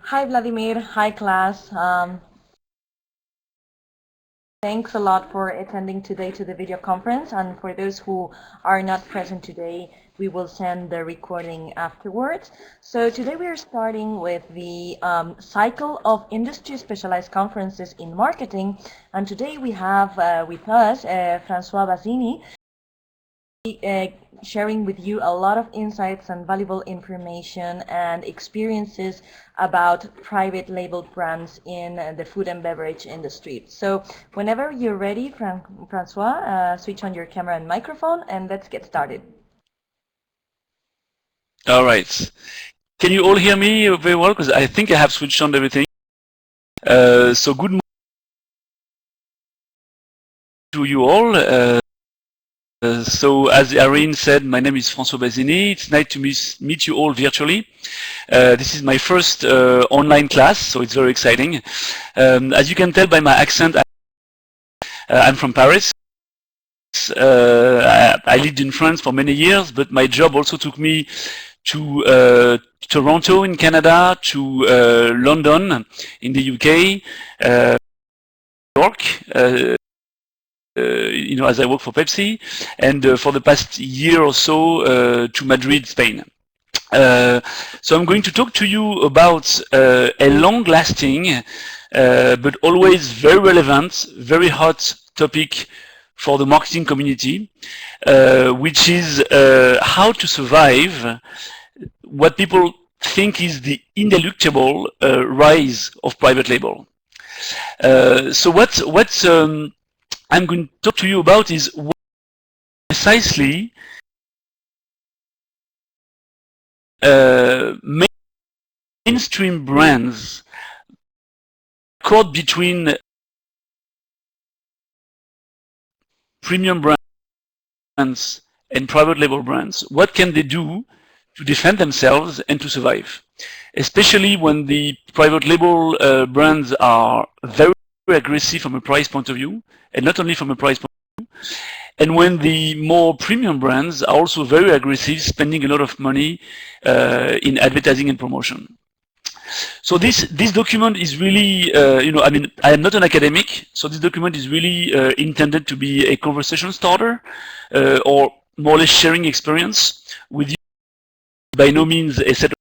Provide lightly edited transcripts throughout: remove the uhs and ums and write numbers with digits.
Hi Vladimir, hi class. Thanks a lot for attending today to the video conference, and for those who are not present today, we will send the recording afterwards. So today we are starting with the cycle of industry specialized conferences in marketing, and today we have with us Francois Bazini, sharing with you a lot of insights and valuable information and experiences about private label brands in the food and beverage industry. So whenever you're ready, Francois, switch on your camera and microphone, and let's get started. All right. Can you all hear me very well? Because I think I have switched on everything. So good morning to you all. So as Irene said, my name is Francois Bazini. It's nice to meet you all virtually. This is my first online class, so it's very exciting. As you can tell by my accent, I'm from Paris. I lived in France for many years, but my job also took me to Toronto in Canada, to London in the UK, New York, as I work for Pepsi, and for the past year or so to Madrid, Spain. So I'm going to talk to you about a long-lasting, but always very relevant, very hot topic for the marketing community, which is how to survive what people think is the ineluctable rise of private label. So what I'm going to talk to you about is what precisely mainstream brands caught between premium brands and private label brands. What can they do to defend themselves and to survive? Especially when the private label brands are very aggressive from a price point of view, and not only from a price point of view, and when the more premium brands are also very aggressive, spending a lot of money in advertising and promotion. So this document is really, I mean, I am not an academic, so this document is really intended to be a conversation starter, or more or less sharing experience with you. By no means a set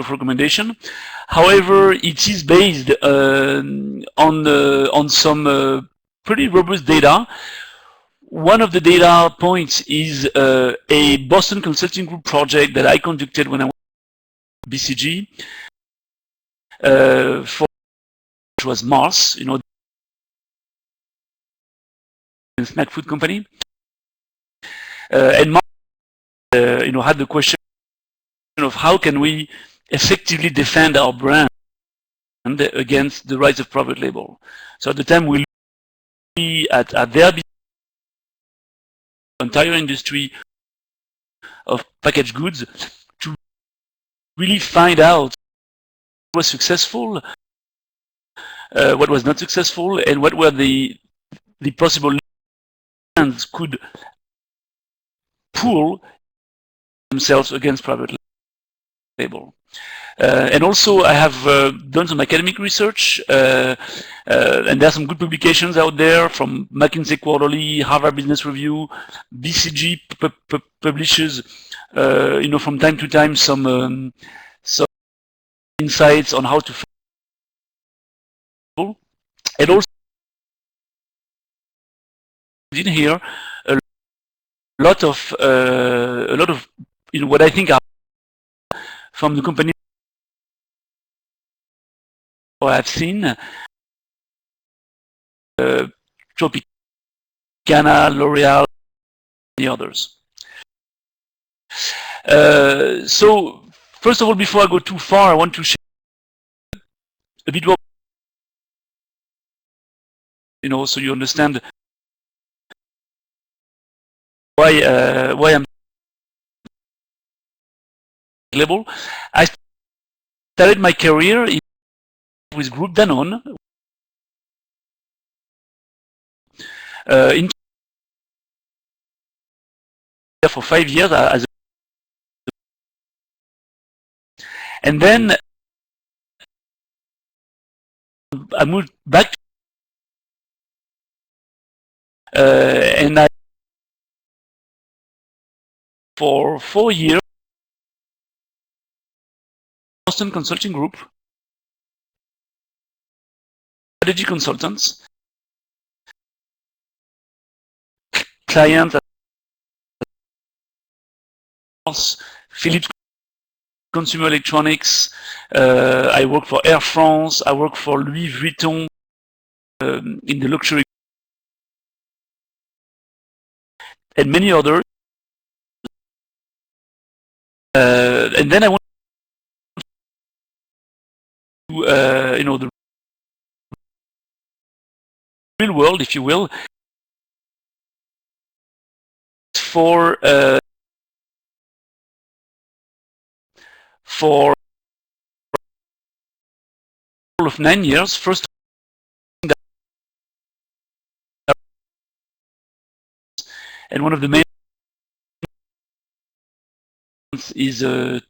of recommendation. However, it is based on some pretty robust data. One of the data points is a Boston Consulting Group project that I conducted when I was at BCG, for which was Mars, a snack food company, and Mars, had the question of how can we effectively defend our brand against the rise of private label. So at the time we looked at their entire industry of packaged goods to really find out what was successful, what was not successful, and what were the possible brands could pull themselves against private label. And also I have done some academic research, and there are some good publications out there from McKinsey Quarterly, Harvard Business Review. BCG publishes, from time to time some insights on how to, and also in here a lot of what I think are from the company I've seen, Tropicana, L'Oreal, and the others. So first of all, before I go too far, I want to share a bit more, so you understand why I'm label. I started my career with Group Danone in for 5 years and then I moved back and I for 4 years Boston Consulting Group, strategy consultants, clients, Philips Consumer Electronics. I work for Air France. I work for Louis Vuitton in the luxury, and many others. And then I went to the real world, if you will, for of 9 years. First, and one of the main is to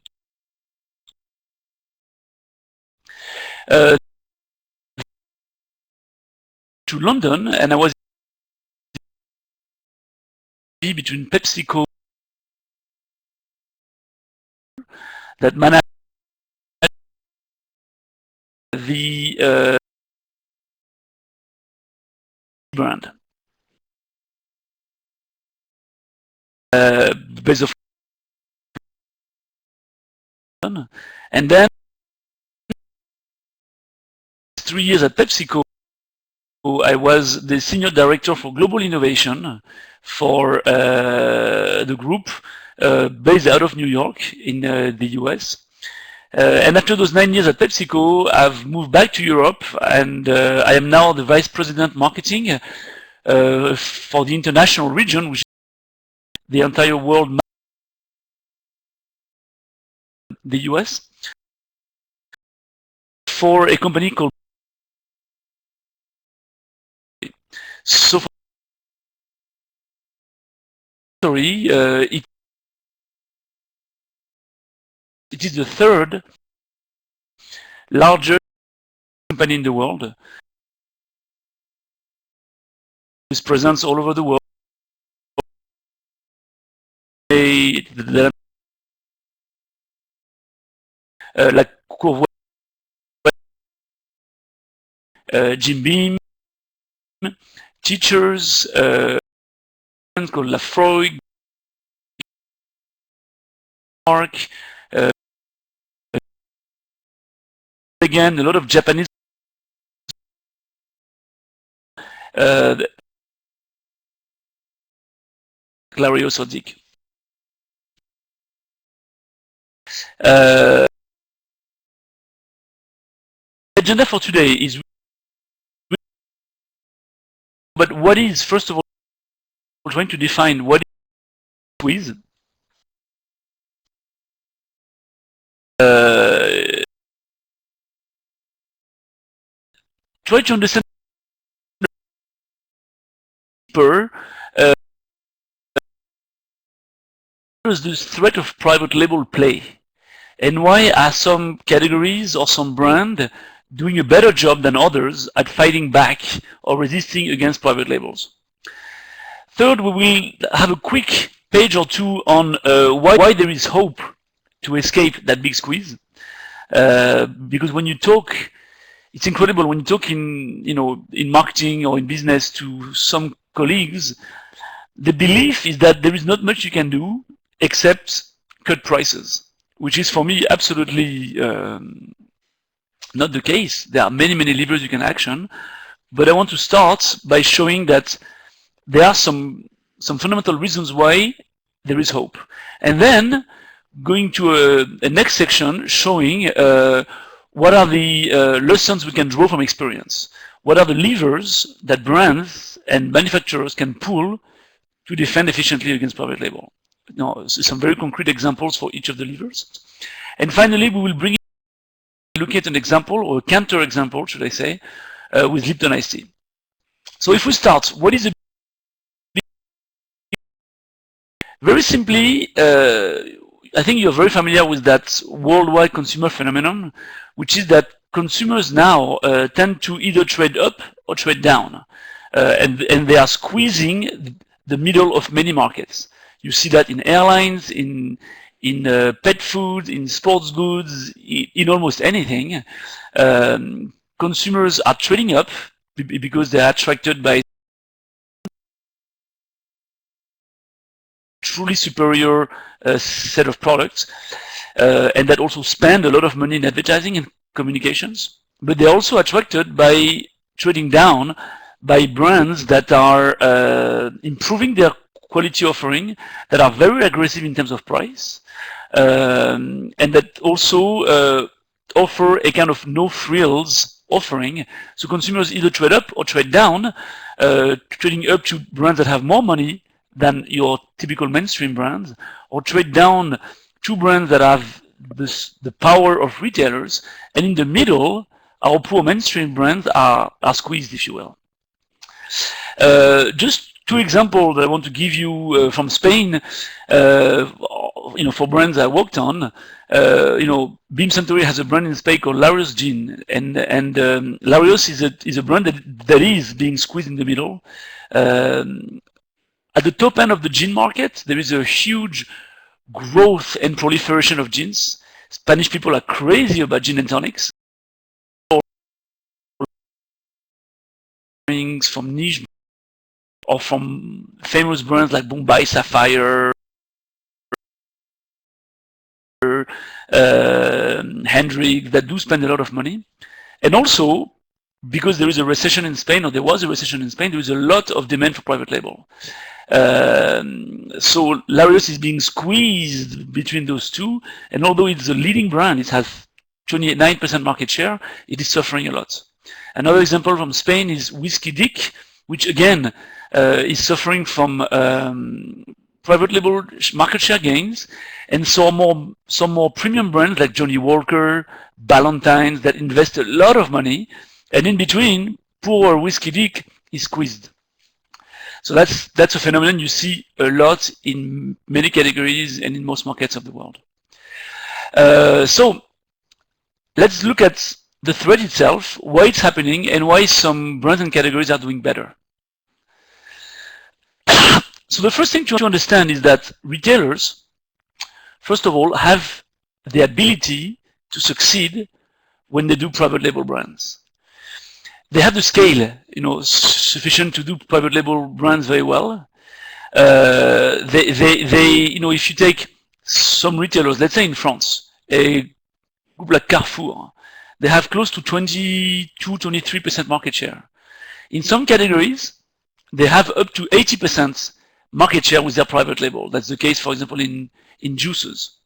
London, and I was between PepsiCo that managed the brand based of London, and then 3 years at PepsiCo. I was the senior director for global innovation for the group based out of New York in the US. And after those 9 years at PepsiCo, I've moved back to Europe, and I am now the vice president marketing for the international region, which is the entire world, the US, for a company called. So, it is the third largest company in the world, with presence all over the world. Like Jim Beam, teachers, called Lafroig, Mark, again, a lot of Japanese. Clario Sodic. Agenda for today is, but what is, first of all, trying to define what is quiz. Try to understand deeper does this threat of private label play, and why are some categories or some brand doing a better job than others at fighting back or resisting against private labels. Third, we will have a quick page or two on why there is hope to escape that big squeeze. Because when you talk, it's incredible when you talk in marketing or in business to some colleagues, the belief is that there is not much you can do except cut prices, which is for me absolutely not the case. There are many levers you can action, but I want to start by showing that there are some fundamental reasons why there is hope. And then going to a next section showing what are the lessons we can draw from experience. What are the levers that brands and manufacturers can pull to defend efficiently against private label? Now, some very concrete examples for each of the levers. And finally, we will bring look at an example, or a counter example, should I say, with Lipton iced tea. So if we start, what is a very simply, I think you're very familiar with that worldwide consumer phenomenon, which is that consumers now tend to either trade up or trade down, and they are squeezing the middle of many markets. You see that in airlines, in pet food, in sports goods, in almost anything. Consumers are trading up because they are attracted by truly superior set of products, and that also spend a lot of money in advertising and communications. But they're also attracted by trading down by brands that are improving their quality offering, that are very aggressive in terms of price, and that also offer a kind of no frills offering. So consumers either trade up or trade down, trading up to brands that have more money than your typical mainstream brands, or trade down to brands that have the power of retailers, and in the middle, our poor mainstream brands are squeezed, if you will. Just two examples that I want to give you from Spain, for brands I worked on. Beam Suntory has a brand in Spain called Larios Gin, and Larios is a brand that is being squeezed in the middle. At the top end of the gin market, there is a huge growth and proliferation of gins. Spanish people are crazy about gin and tonics. From niche or from famous brands like Bombay Sapphire, Hendrix, that do spend a lot of money. And also, because there is a recession in Spain, or there was a recession in Spain, there is a lot of demand for private label. So Larios is being squeezed between those two, and although it's a leading brand, it has 29% market share, it is suffering a lot. Another example from Spain is Whiskey Dick, which again is suffering from private label market share gains, and some more premium brands like Johnny Walker, Ballantine's, that invest a lot of money, and in between, poor Whiskey Dick is squeezed. So that's a phenomenon you see a lot in many categories and in most markets of the world. So let's look at the threat itself, why it's happening, and why some brands and categories are doing better. So the first thing to understand is that retailers, first of all, have the ability to succeed when they do private label brands. They have the scale, sufficient to do private label brands very well. If you take some retailers, let's say in France, a group like Carrefour, they have close to 22-23% market share. In some categories, they have up to 80% market share with their private label. That's the case, for example, in juices.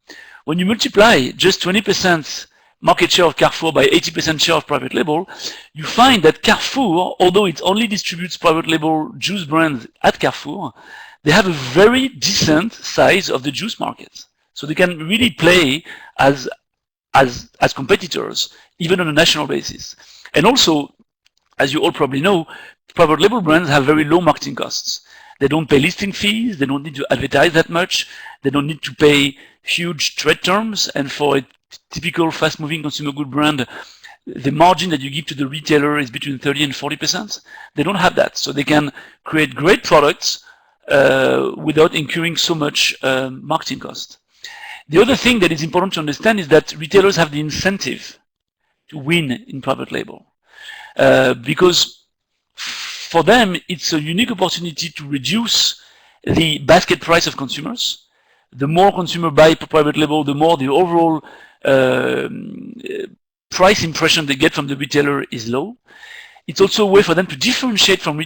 When you multiply just 20% market share of Carrefour by 80% share of private label, you find that Carrefour, although it only distributes private label juice brands at Carrefour, they have a very decent size of the juice market. So they can really play as competitors, even on a national basis. And also, as you all probably know, private label brands have very low marketing costs. They don't pay listing fees, they don't need to advertise that much, they don't need to pay huge trade terms, and for a typical fast-moving consumer good brand, the margin that you give to the retailer is between 30 and 40%. They don't have that, so they can create great products without incurring so much marketing cost. The other thing that is important to understand is that retailers have the incentive to win in private label, because for them it's a unique opportunity to reduce the basket price of consumers. The more consumer buy private label, the more the overall price impression they get from the retailer is low. It's also a way for them to differentiate from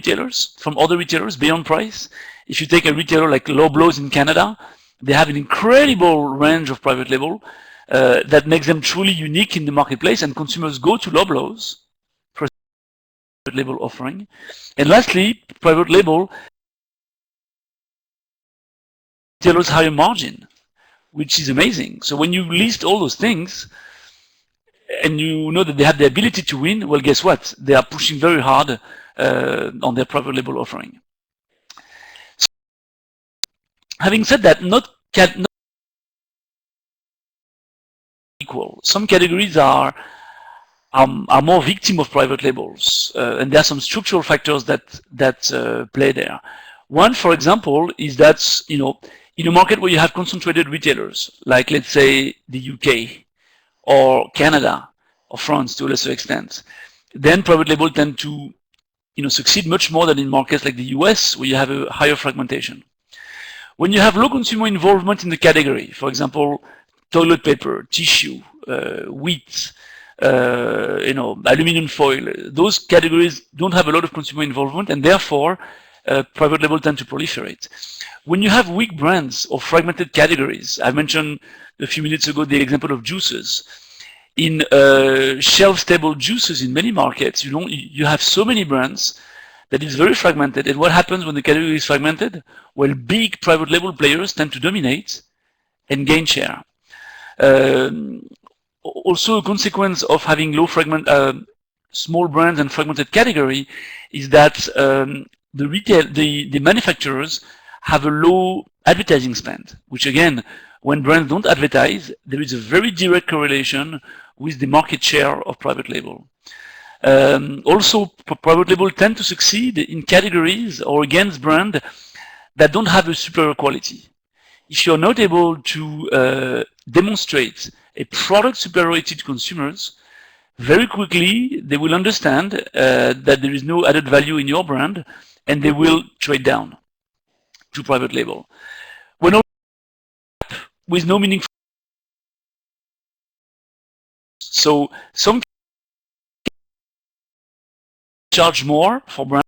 other retailers beyond price. If you take a retailer like Loblaws in Canada, They have an incredible range of private label that makes them truly unique in the marketplace, and consumers go to Loblaws for private label offering. And lastly, private label retailers higher margin, which is amazing. So when you list all those things and you know that they have the ability to win, well, guess what? They are pushing very hard on their private label offering. So, having said that, not equal. Some categories are more victim of private labels, and there are some structural factors that play there. One, for example, is that in a market where you have concentrated retailers, like let's say the UK or Canada or France to a lesser extent, then private label tend to succeed much more than in markets like the US, where you have a higher fragmentation. When you have low consumer involvement in the category, for example, toilet paper, tissue, wheat, aluminum foil, those categories don't have a lot of consumer involvement, and therefore private label tend to proliferate. When you have weak brands or fragmented categories, I mentioned a few minutes ago the example of juices. In shelf-stable juices in many markets, you have so many brands that is very fragmented. And what happens when the category is fragmented? Well, big private label players tend to dominate and gain share. Also, a consequence of having small brands and fragmented category is that the manufacturers have a low advertising spend, which again, when brands don't advertise, there is a very direct correlation with the market share of private label. Also, private label tend to succeed in categories or against brands that don't have a superior quality. If you're not able to demonstrate a product superiority to consumers, very quickly they will understand that there is no added value in your brand, and they will trade down to private label. When with no meaningful, so some charge more for brand.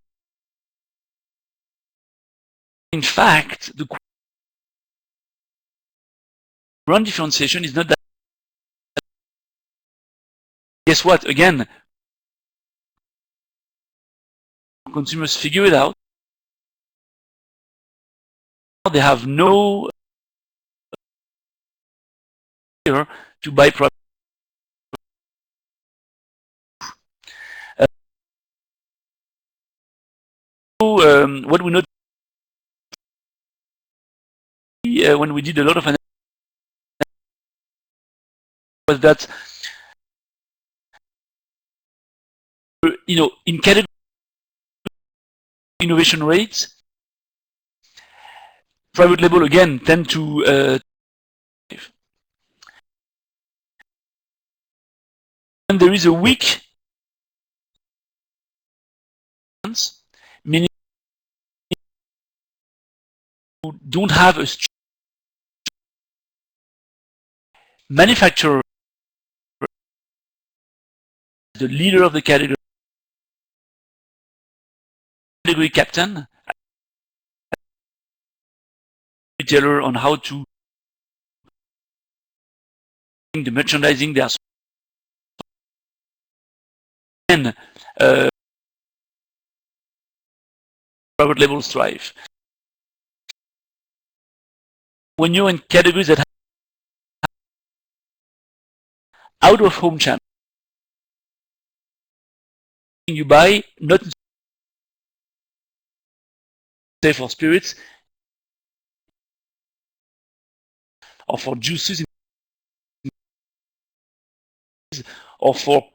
In fact, the brand differentiation is not that. Guess what? Again, consumers figure it out. They have no to buy product. What we noticed when we did a lot of analysis was that in category innovation rates, private label again tend to when there is a weak, meaning you don't have a manufacturer, the leader of the category captain, retailer on how to the merchandising their and private labels thrive. When you're in categories that have out of home channel, you buy not say for spirits or for juices or for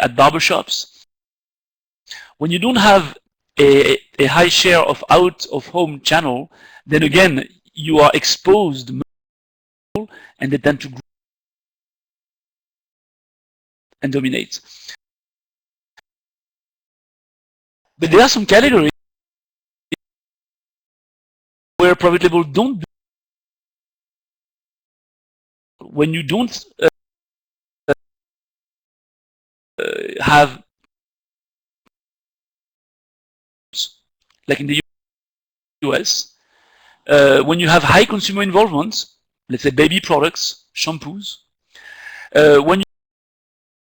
at barbershops. When you don't have a high share of out of home channel, then again you are exposed and they tend to grow and dominate. But there are some categories where private label don't. When you don't have, like in the US, when you have high consumer involvement, let's say baby products, shampoos, when you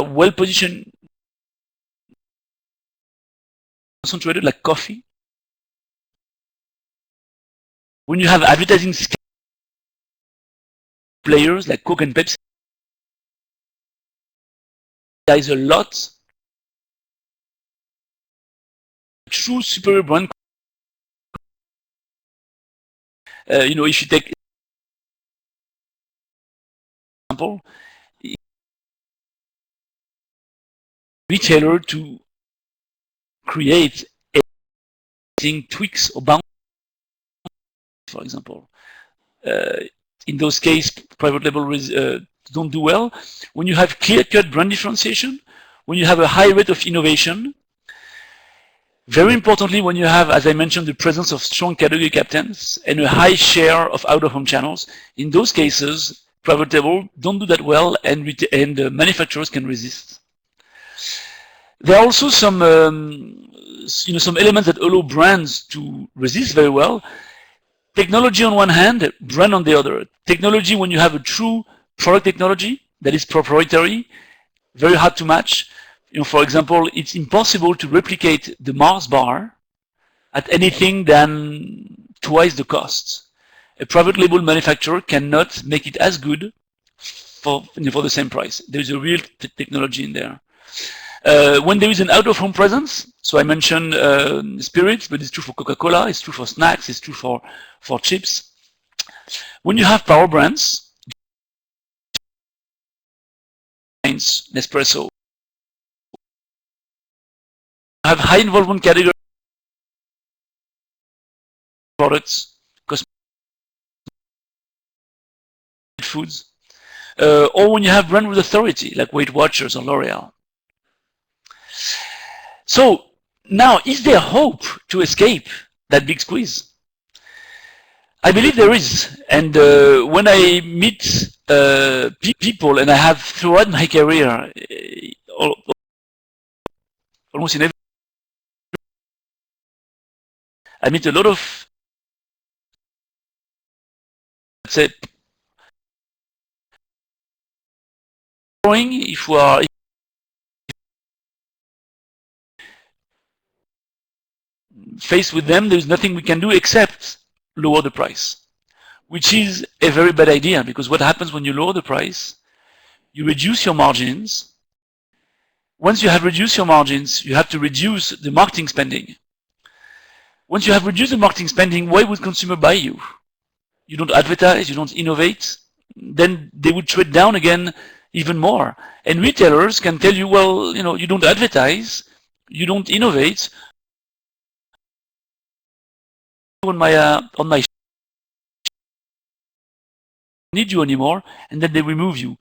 are well positioned, concentrated like coffee, when you have advertising players like Coke and Pepsi, there is a lot true superior brand. If you take example, retailer to create anything tweaks or bounce, for example. In those cases, private label don't do well. When you have clear-cut brand differentiation, when you have a high rate of innovation, very importantly, when you have, as I mentioned, the presence of strong category captains and a high share of out-of-home channels, in those cases, private label don't do that well, and manufacturers can resist. There are also some elements that allow brands to resist very well. Technology on one hand, brand on the other. Technology, when you have a true product technology that is proprietary, very hard to match. For example, it's impossible to replicate the Mars bar at anything than twice the cost. A private label manufacturer cannot make it as good for the same price. There is a real technology in there. When there is an out-of-home presence, so I mentioned spirits, but it's true for Coca-Cola, it's true for snacks, it's true for chips. When you have power brands, Nespresso, have high involvement category products, cosmetic foods, or when you have brand with authority, like Weight Watchers or L'Oreal. So now, is there hope to escape that big squeeze? I believe there is, and when I meet people, and I have throughout my career, almost in every, I meet a lot of, let's say, if we are faced with them, there is nothing we can do except lower the price, which is a very bad idea, because what happens when you lower the price, you reduce your margins. Once you have reduced your margins, you have to reduce the marketing spending. Once you have reduced the marketing spending, why would consumer buy you? You don't advertise, you don't innovate, then they would trade down again even more. And retailers can tell you, well, you don't advertise, you don't innovate. On my need you anymore, and then they remove you.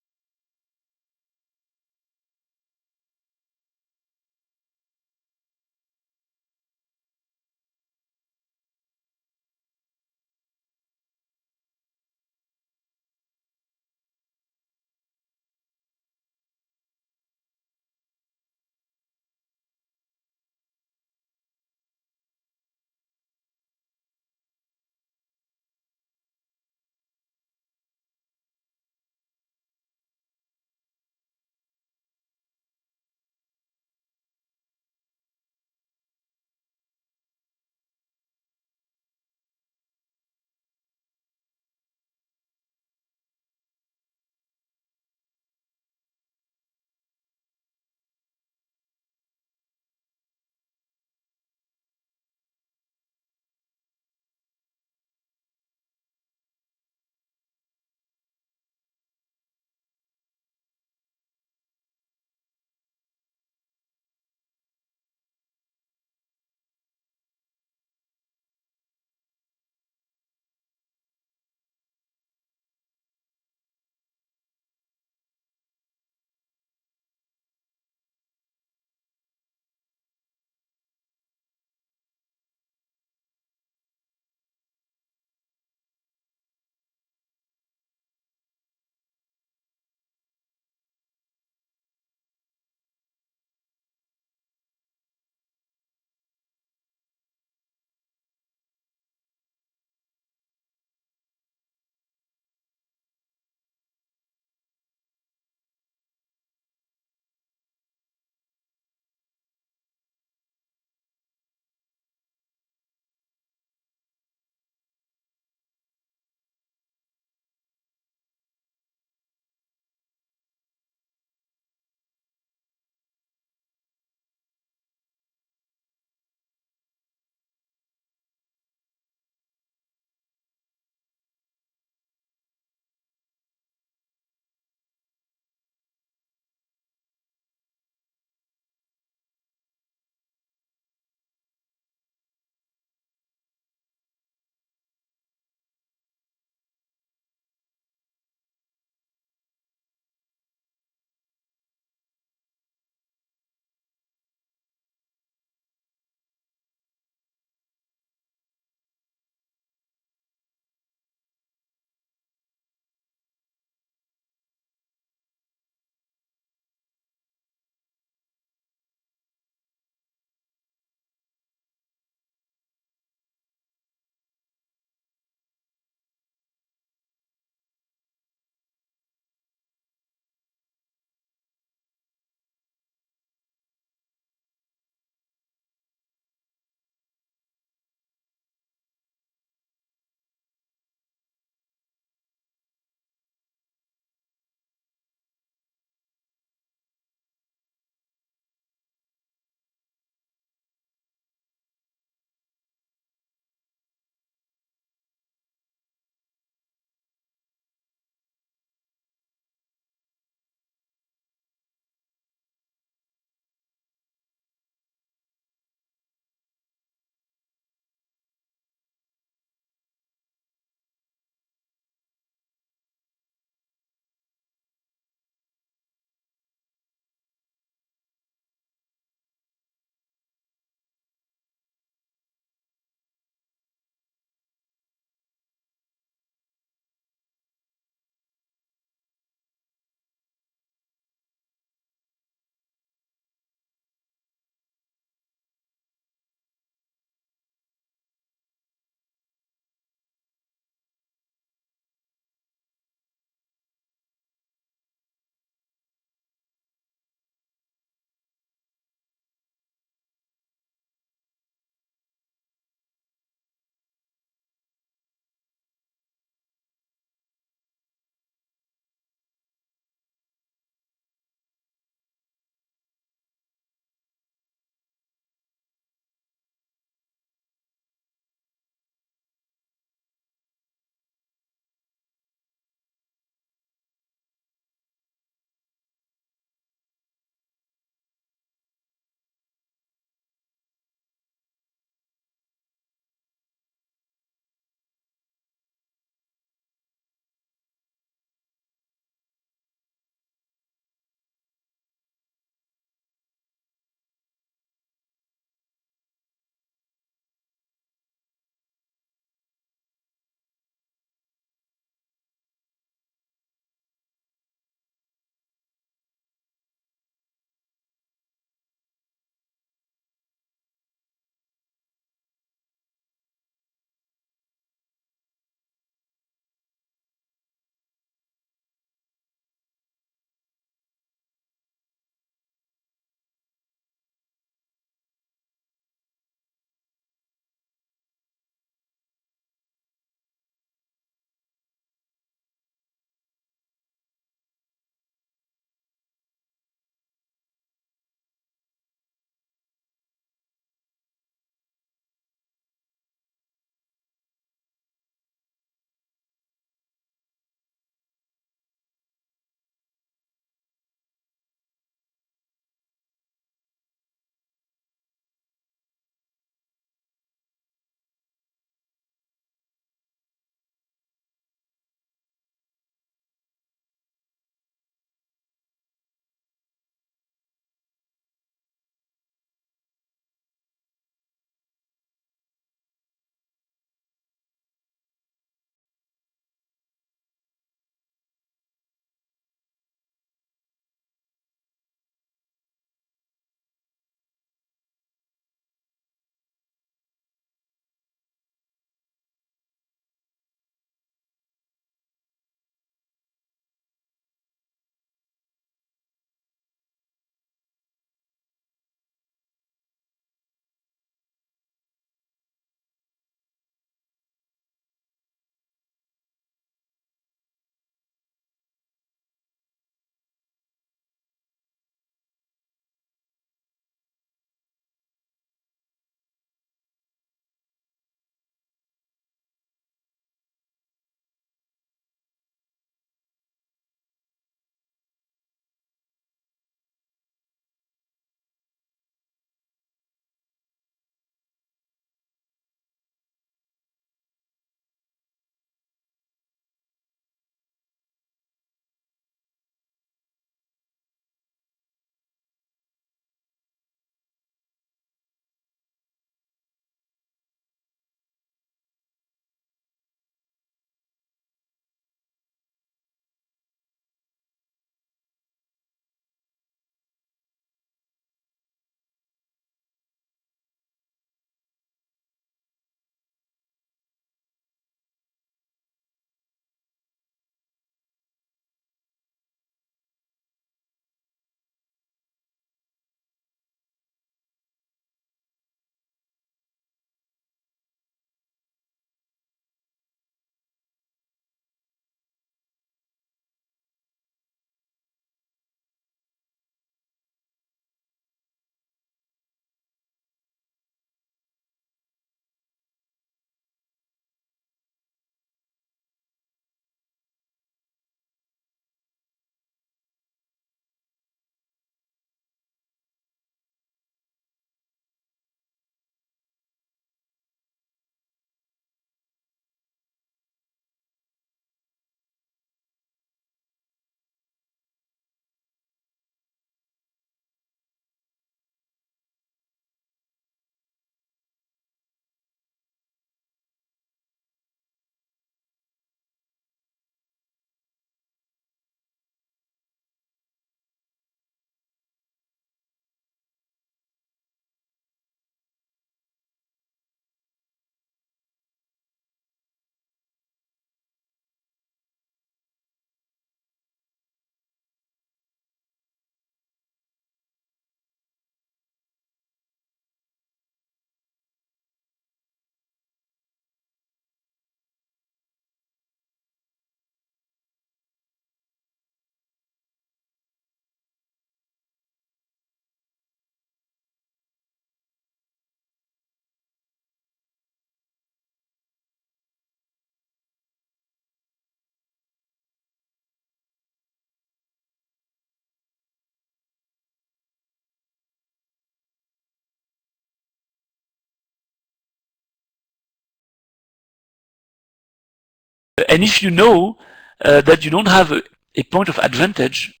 And if you know that you don't have a point of advantage,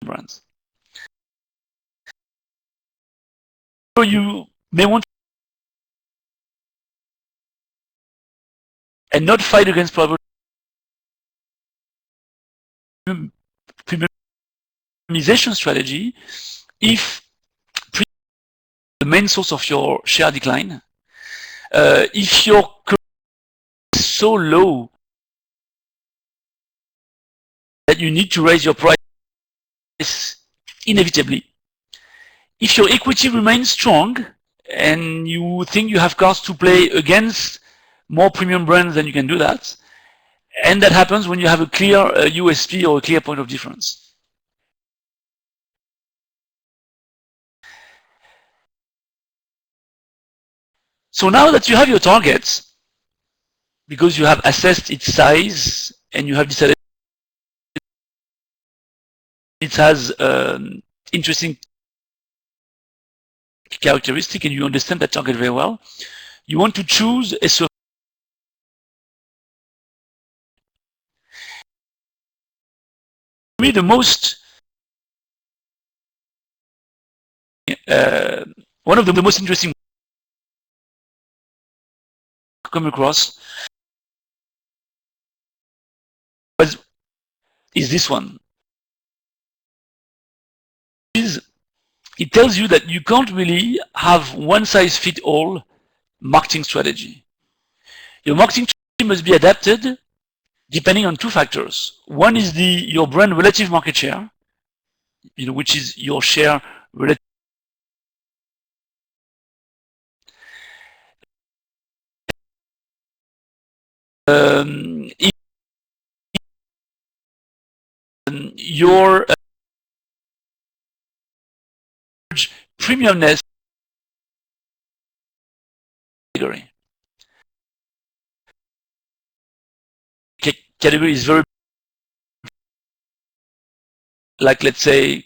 brands. So you may want and not fight against private premiumization strategy if the main source of your share decline, if your currency is so low that you need to raise your price inevitably, if your equity remains strong and you think you have cards to play against more premium brands, then you can do that. And that happens when you have a clear USP or a clear point of difference. So now that you have your targets, because you have assessed its size and you have decided it has interesting characteristic and you understand that target very well, you want to choose a for me the most one of the most interesting come across is this one. It tells you that you can't really have one size fit all marketing strategy. Your marketing strategy must be adapted depending on two factors. One is your brand relative market share, which is your share relative your premiumness category. Category is very, like, let's say,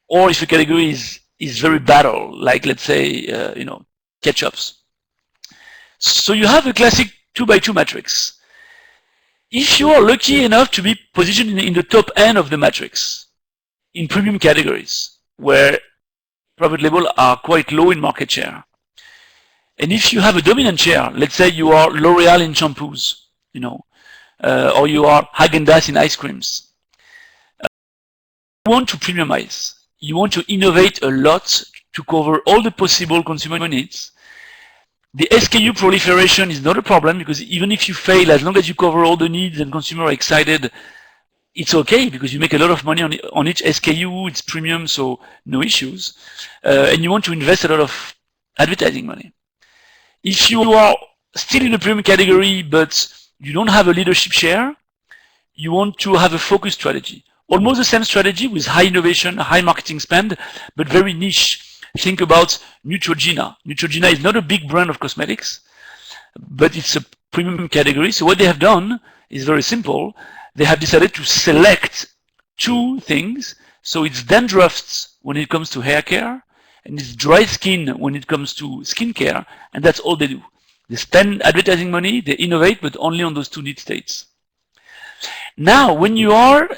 or if a category is very battle, like, let's say, ketchups. So you have a classic 2x2 matrix. If you are lucky enough to be positioned in the top end of the matrix, in premium categories, where private label are quite low in market share, and if you have a dominant share, let's say you are L'Oreal in shampoos, or you are Häagen-Dazs in ice creams, you want to premiumize. You want to innovate a lot to cover all the possible consumer needs. The SKU proliferation is not a problem because even if you fail, as long as you cover all the needs and consumers are excited, it's okay because you make a lot of money on each SKU. It's premium, so no issues. And you want to invest a lot of advertising money. If you are still in the premium category but you don't have a leadership share, you want to have a focus strategy. Almost the same strategy with high innovation, high marketing spend, but very niche. Think about Neutrogena. Neutrogena is not a big brand of cosmetics, but it's a premium category. So what they have done is very simple. They have decided to select two things. So it's dandruffs when it comes to hair care, and it's dry skin when it comes to skin care, and that's all they do. They spend advertising money, they innovate, but only on those two need states. Now, when you are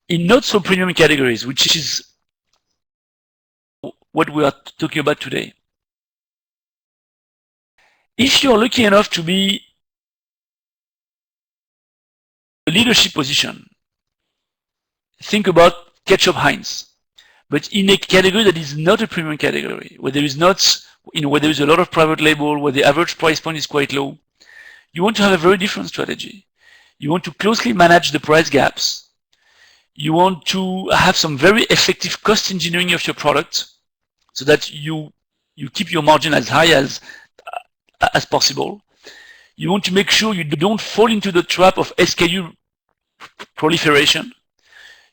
in not so premium categories, which is what we are talking about today, if you're lucky enough to be in a leadership position, think about ketchup Heinz, but in a category that is not a premium category, where there is not, where there is a lot of private label, where the average price point is quite low, you want to have a very different strategy. You want to closely manage the price gaps. You want to have some very effective cost engineering of your product so that you keep your margin as high as possible. You want to make sure you don't fall into the trap of SKU proliferation.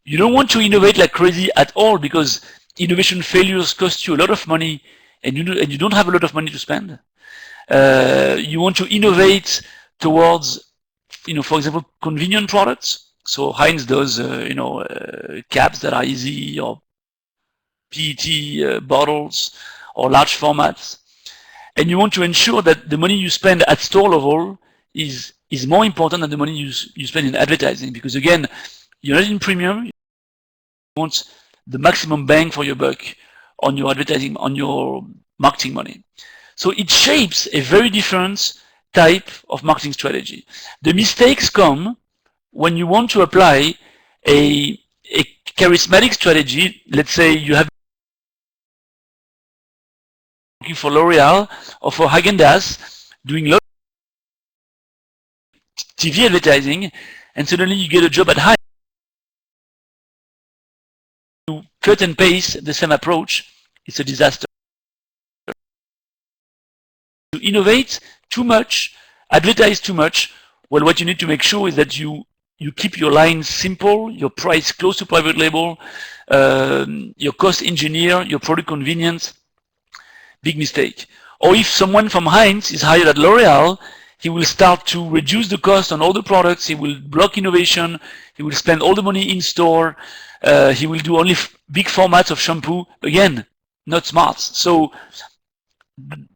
You don't want to innovate like crazy at all because innovation failures cost you a lot of money and you don't have a lot of money to spend. You want to innovate towards, for example, convenient products. So Heinz does, caps that are easy, or PET bottles, or large formats. and you want to ensure that the money you spend at store level is more important than the money you spend in advertising, because again, you're not in premium, you want the maximum bang for your buck on your advertising, on your marketing money. So it shapes a very different type of marketing strategy. The mistakes come when you want to apply a charismatic strategy. Let's say you have working for L'Oreal or for Haagen-Dazs, doing lots of TV advertising, and suddenly you get a job at Heinz. You cut and paste the same approach, it's a disaster. To innovate too much, advertise too much, well, what you need to make sure is that you keep your lines simple, your price close to private label, your cost engineer, your product convenience. Big mistake. Or if someone from Heinz is hired at L'Oreal, he will start to reduce the cost on all the products, he will block innovation, he will spend all the money in store, he will do only big formats of shampoo. Again, not smart. So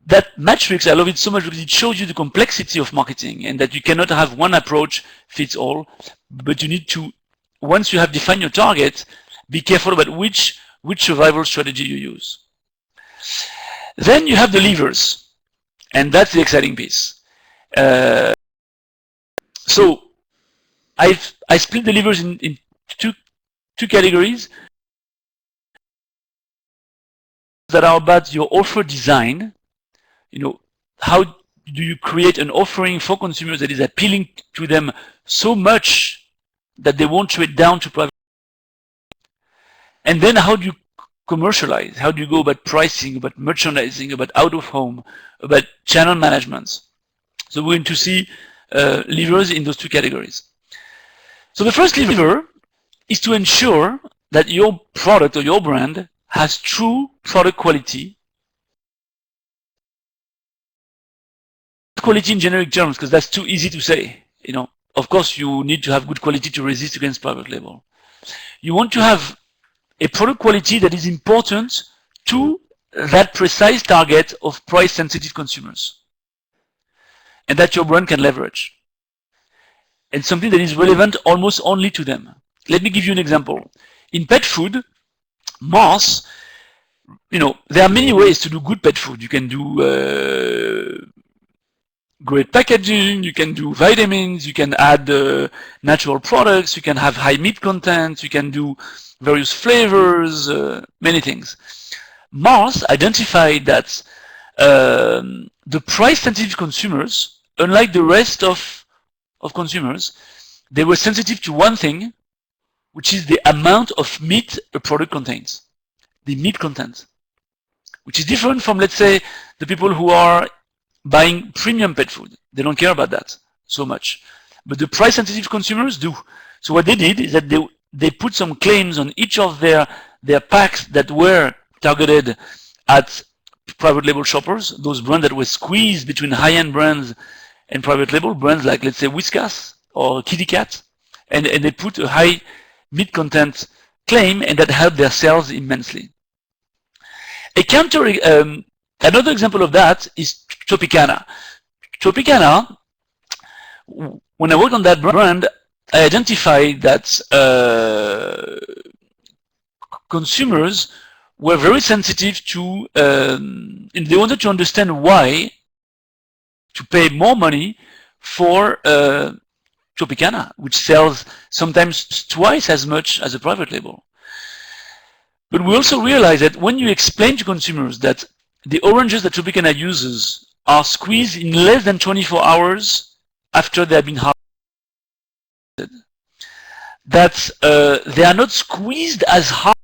that matrix, I love it so much because it shows you the complexity of marketing, and that you cannot have one approach fits all, but you need to, once you have defined your target, be careful about which survival strategy you use. Then you have the levers, and that's the exciting piece. So I split the levers in two categories that are about your offer design. You know, how do you create an offering for consumers that is appealing to them so much that they won't trade down to private? And then how do you commercialize? How do you go about pricing, about merchandising, about out of home, about channel management? So we're going to see levers in those two categories. So the first lever is to ensure that your product or your brand has true product quality. Quality in generic terms, because that's too easy to say. You know, of course you need to have good quality to resist against private label. You want to have a product quality that is important to that precise target of price-sensitive consumers, and that your brand can leverage, and something that is relevant almost only to them. Let me give you an example. In pet food, Mars, you know, there are many ways to do good pet food. You can do great packaging, you can do vitamins, you can add natural products, you can have high meat content, you can do various flavors, many things. Mars identified that the price-sensitive consumers, unlike the rest of consumers, they were sensitive to one thing, which is the amount of meat a product contains, the meat content, which is different from, let's say, the people who are buying premium pet food. They don't care about that so much. But the price-sensitive consumers do. So what they did is that they put some claims on each of their packs that were targeted at private label shoppers, those brands that were squeezed between high-end brands and private label brands like, let's say, Whiskas or Kitty Cat, and they put a high meat content claim, and that helped their sales immensely. Another example of that is Tropicana. Tropicana, when I worked on that brand, I identified that consumers were very sensitive to, and they wanted to understand why to pay more money for Tropicana, which sells sometimes twice as much as a private label. But we also realized that when you explain to consumers that the oranges that Tropicana uses are squeezed in less than 24 hours after they have been harvested, that they are not squeezed as hard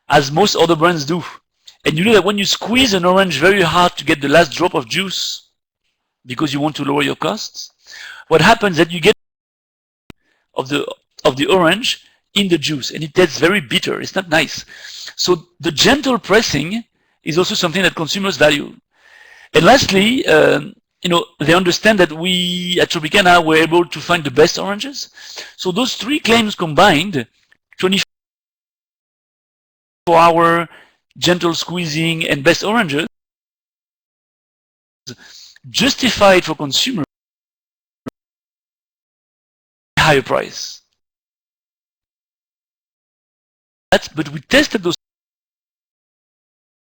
as most other brands do. And you know that when you squeeze an orange very hard to get the last drop of juice because you want to lower your costs, what happens is that you get of the orange in the juice, and it tastes very bitter. It's not nice. So the gentle pressing is also something that consumers value. And lastly, you know, they understand that we at Tropicana were able to find the best oranges. So those three claims combined, 24-hour gentle squeezing and best oranges, justified for consumers a higher price. But we tested those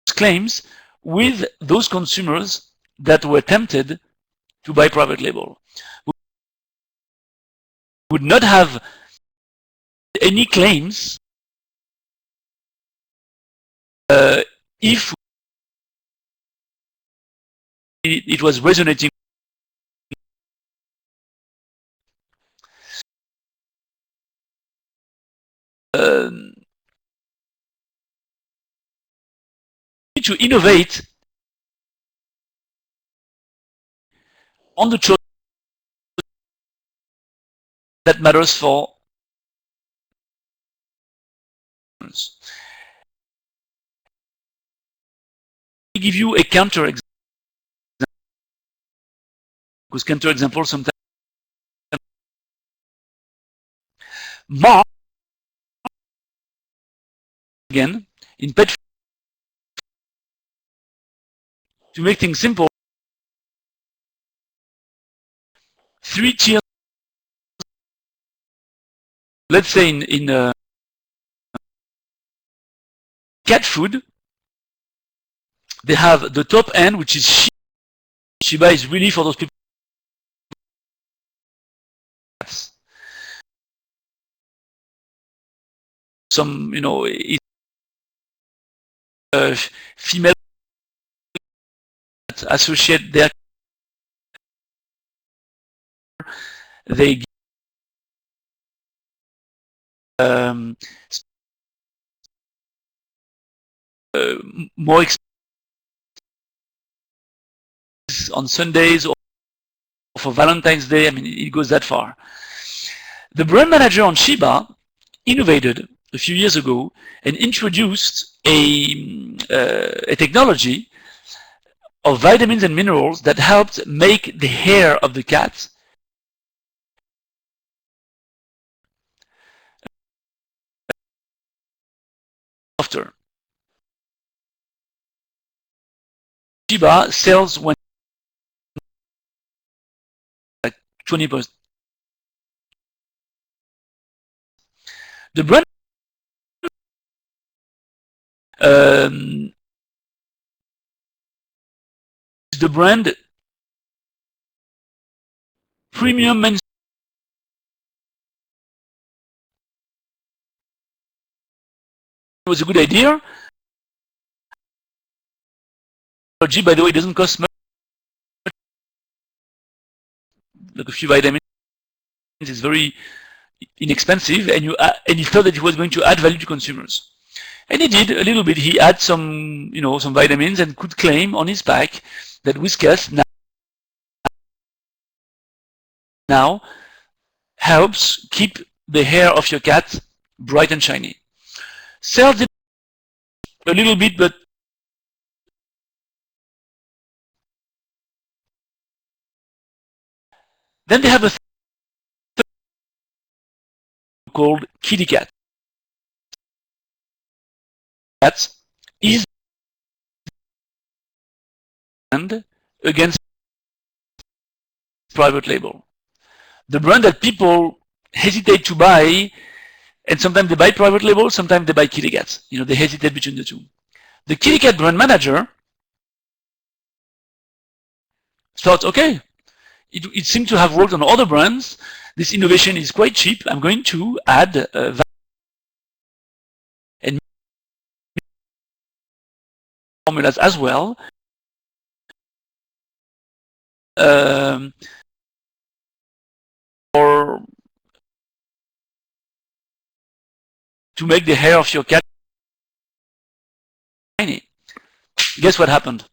claims with those consumers that were tempted to buy private label. We would not have any claims if it was resonating. To innovate on the choice that matters for consumers. Let me give you a counter example, because counter example sometimes. Mark, again, in pet, to make things simple, 3 tiers. Let's say in cat food, they have the top end, which is Shiba. Shiba is really for those people. Some, female associate their, they more expensive on Sundays or for Valentine's Day. I mean, it goes that far. The brand manager on Shiba innovated a few years ago and introduced a technology of vitamins and minerals that helped make the hair of the cat softer. Shiba sales went like 20%. The brand the brand premium men's was a good idea. By the way, doesn't cost much. Like a few vitamins, is very inexpensive, and he thought that he was going to add value to consumers. And he did a little bit. He had some, some vitamins and could claim on his pack that Whiskas now helps keep the hair of your cat bright and shiny. Sales a little bit, but then they have a thing called kitty cat. That is brand against private label. The brand that people hesitate to buy, and sometimes they buy private label, sometimes they buy kitty cats. They hesitate between the two. The kitty cat brand manager thought, okay, it seemed to have worked on other brands. This innovation is quite cheap. I'm going to add and formulas as well. Or to make the hair of your cat shiny. Guess what happened?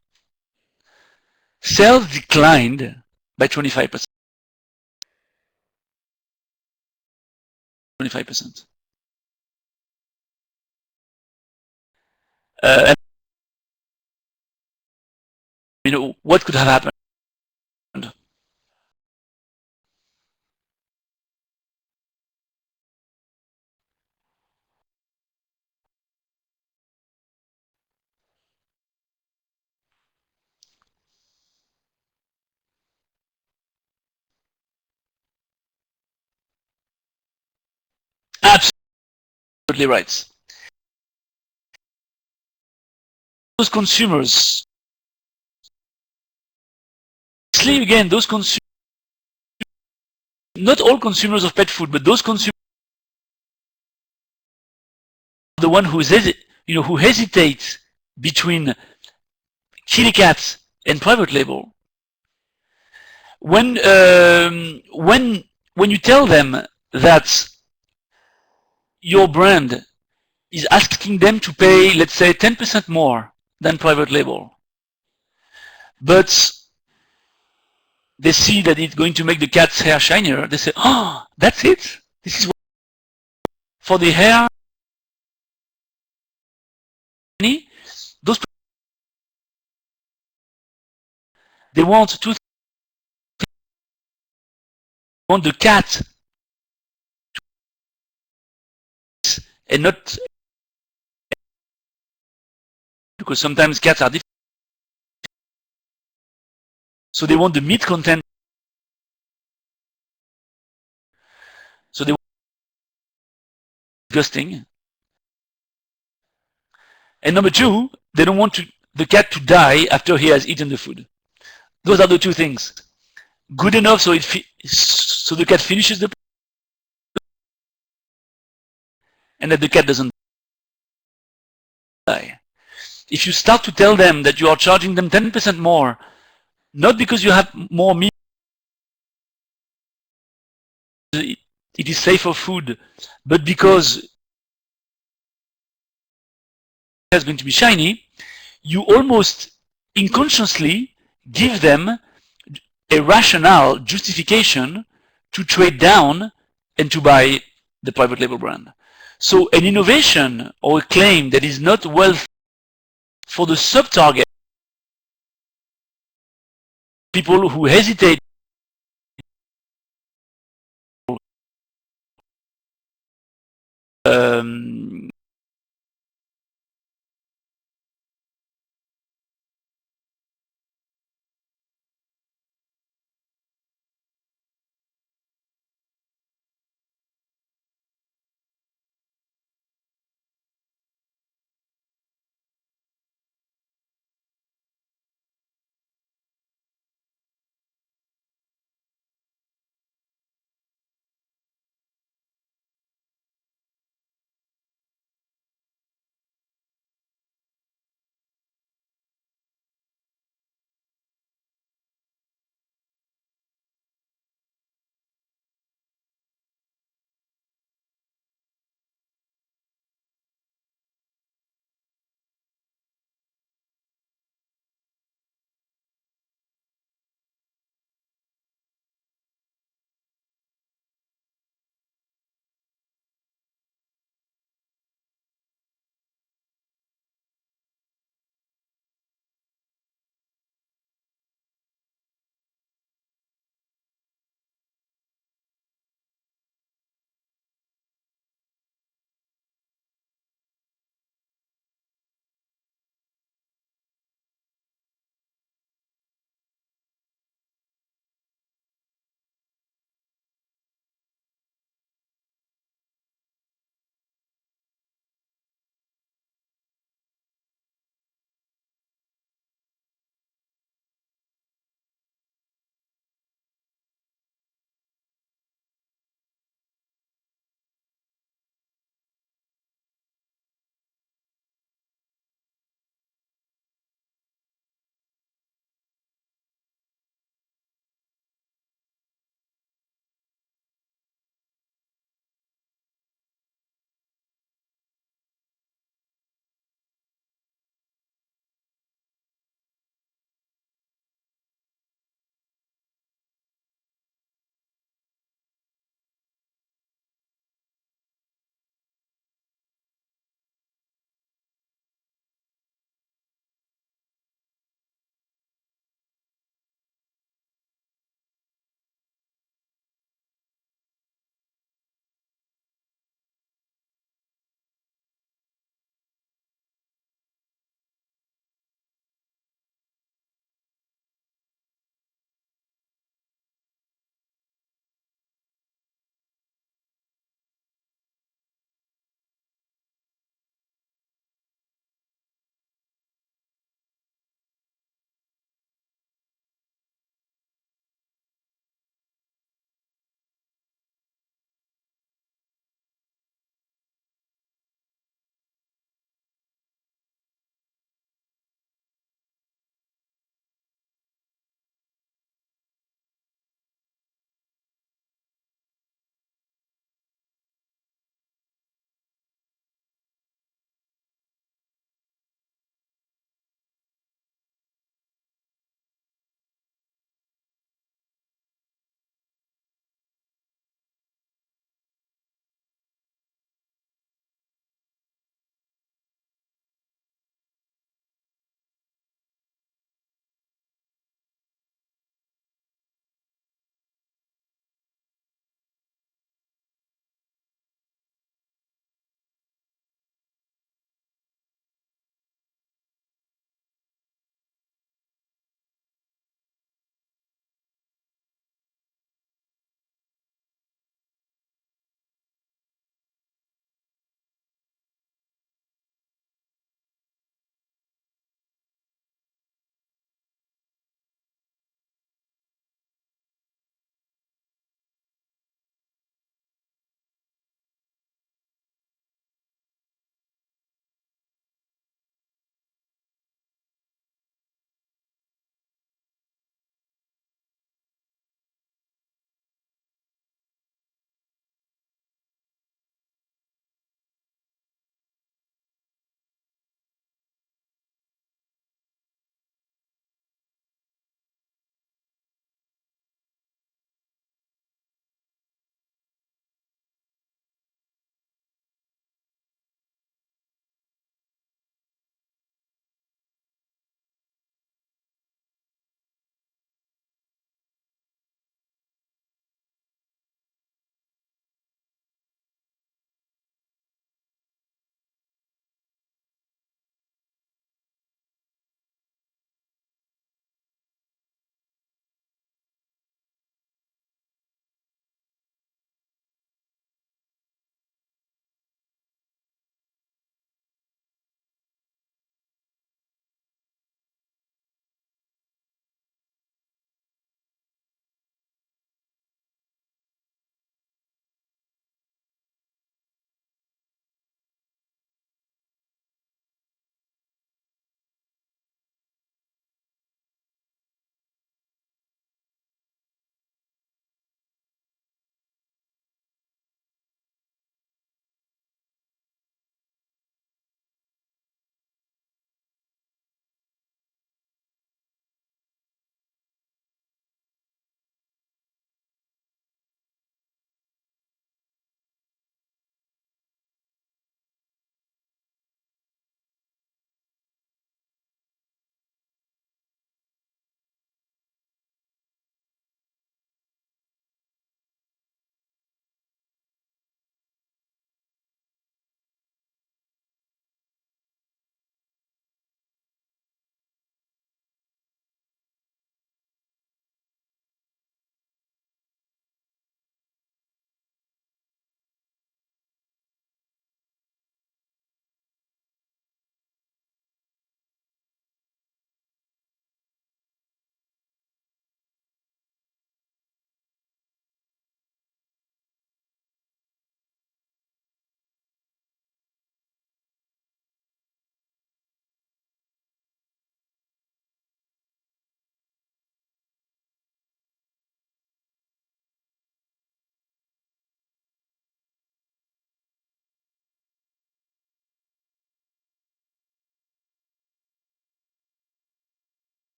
Sales declined by 25%. 25%. And what could have happened? absolutely right. Those consumers, again, those consumers, not all consumers of pet food, but those consumers, the one who who hesitate between kitty cat and private label. When you tell them that your brand is asking them to pay, let's say, 10% more than private label, but they see that it's going to make the cat's hair shinier, they say, oh, that's it? This is what for the hair? Those they want the cat and not, because sometimes cats are different. So they want the meat content. So they want disgusting. And number two, they don't want the cat to die after he has eaten the food. Those are the two things. Good enough so so the cat finishes the, and that the cat doesn't die. If you start to tell them that you are charging them 10% more, not because you have more meat, it is safer food, but because it's going to be shiny, you almost unconsciously give them a rationale, justification to trade down and to buy the private label brand. So an innovation or a claim that is not well for the sub-target, people who hesitate, um,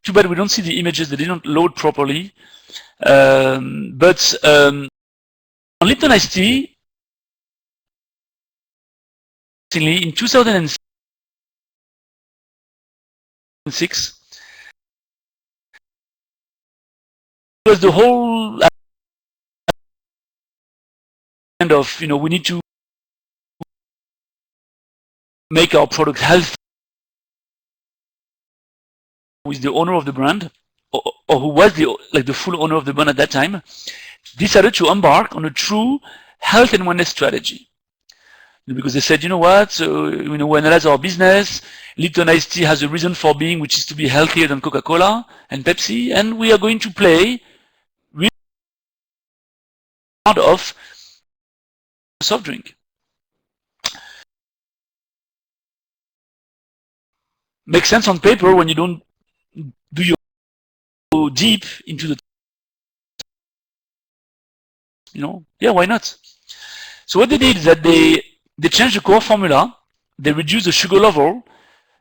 too bad we don't see the images, they didn't load properly. But on Lipton iced tea, in 2006, it was the whole kind of, we need to make our product healthy with the owner of the brand, or who was the full owner of the brand at that time, decided to embark on a true health and wellness strategy. Because they said, you know what, so, we analyze our business, Lipton iced tea has a reason for being, which is to be healthier than Coca-Cola and Pepsi, and we are going to play really hard of a soft drink. Makes sense on paper when you don't do your go deep into the, yeah, why not? So what they did is that they changed the core formula, they reduced the sugar level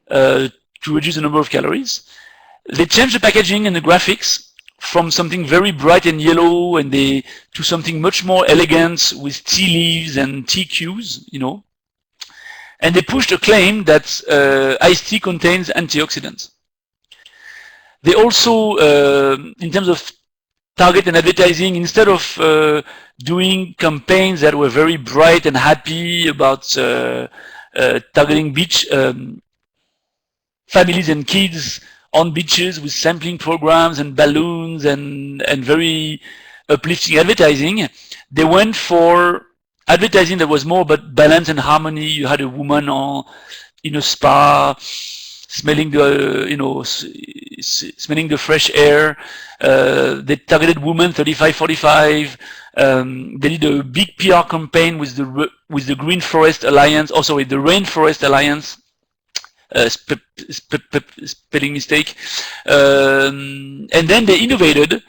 to reduce the number of calories. They changed the packaging and the graphics from something very bright and yellow to something much more elegant with tea leaves and tea cues, And they pushed a claim that iced tea contains antioxidants. They also, in terms of target and advertising, instead of doing campaigns that were very bright and happy about targeting beach families and kids on beaches with sampling programs and balloons and very uplifting advertising, they went for advertising that was more about balance and harmony. You had a woman in a spa, smelling the fresh air. They targeted women 35-45. They did a big PR campaign with the Green Forest Alliance, the Rainforest Alliance. Spelling mistake. And then they innovated.